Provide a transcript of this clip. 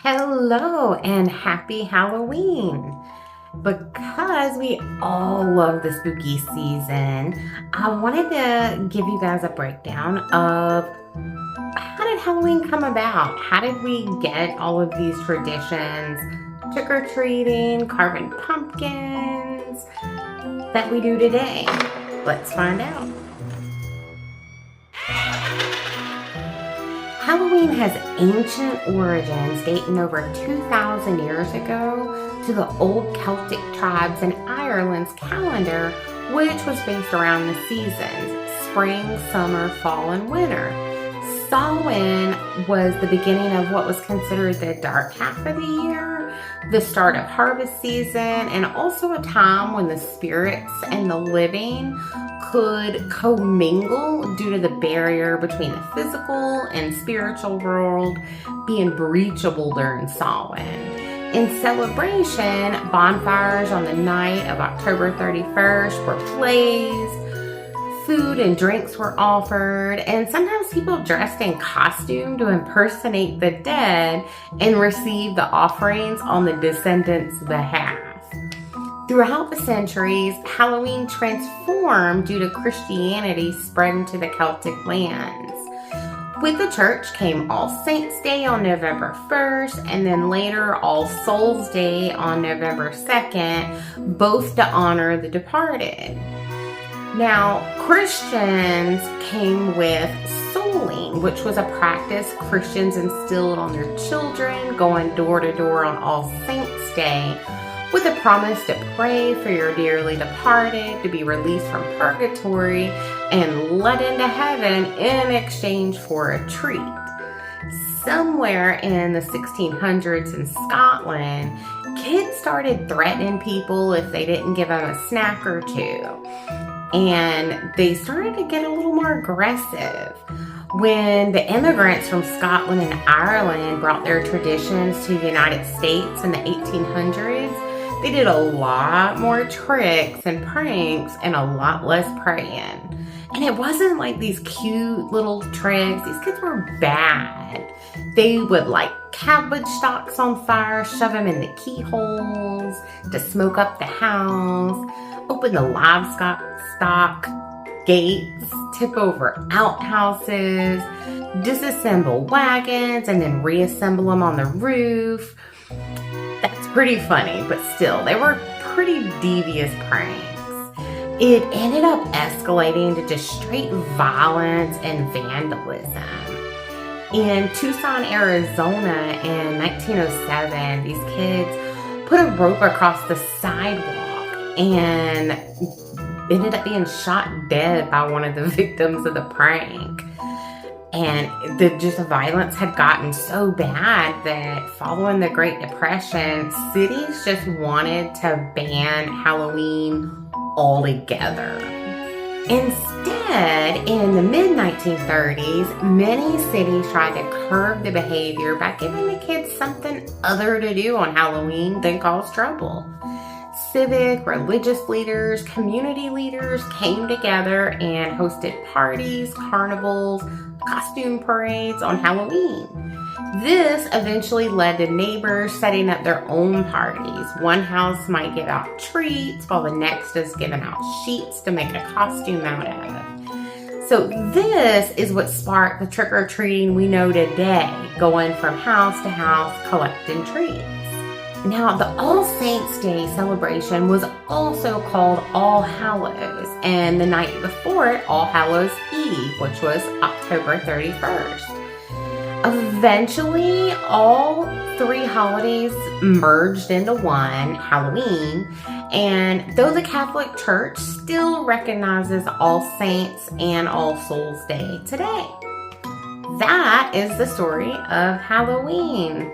Hello and happy Halloween. Because we all love the spooky season, I wanted to give you guys a breakdown of how did Halloween come about? How did we get all of these traditions, trick or treating, carving pumpkins that we do today? Let's find out. Halloween has ancient origins dating over 2,000 years ago to the old Celtic tribes in Ireland's calendar, which was based around the seasons spring, summer, fall, and winter. Samhain was the beginning of what was considered the dark half of the year, the start of harvest season, and also a time when the spirits and the living could commingle due to the barrier between the physical and spiritual world being breachable during Samhain. In celebration, bonfires on the night of October 31st were blazed, food and drinks were offered, and sometimes people dressed in costume to impersonate the dead and receive the offerings on the descendants' behalf. Throughout the centuries, Halloween transformed due to Christianity spreading to the Celtic lands. With the church came All Saints' Day on November 1st, and then later All Souls' Day on November 2nd, both to honor the departed. Now, Christians came with souling, which was a practice Christians instilled on their children, going door to door on All Saints' Day, with a promise to pray for your dearly departed to be released from purgatory and led into heaven in exchange for a treat. Somewhere in the 1600s in Scotland, kids started threatening people if they didn't give them a snack or two. And they started to get a little more aggressive. When the immigrants from Scotland and Ireland brought their traditions to the United States in the 1800s, they did a lot more tricks and pranks and a lot less praying. And it wasn't like these cute little tricks. These kids were bad. They would light cabbage stalks on fire, shove them in the keyholes to smoke up the house, open the livestock gates, tip over outhouses, disassemble wagons, and then reassemble them on the roof. That's pretty funny, but still, they were pretty devious pranks. It ended up escalating to just straight violence and vandalism. In Tucson, Arizona in 1907, these kids put a rope across the sidewalk and ended up being shot dead by one of the victims of the prank. And the violence had gotten so bad that following the Great Depression, cities just wanted to ban Halloween altogether. Instead, in the mid-1930s, many cities tried to curb the behavior by giving the kids something other to do on Halloween than cause trouble. Civic, religious leaders, community leaders came together and hosted parties, carnivals, costume parades on Halloween. This eventually led to neighbors setting up their own parties. One house might give out treats while the next is giving out sheets to make a costume out of. So this is what sparked the trick-or-treating we know today, going from house to house collecting treats. Now, the All Saints' Day celebration was also called All Hallows, and the night before it, All Hallows Eve, which was October 31st. Eventually, all three holidays merged into one, Halloween, and though the Catholic Church still recognizes All Saints and All Souls' Day today. That is the story of Halloween.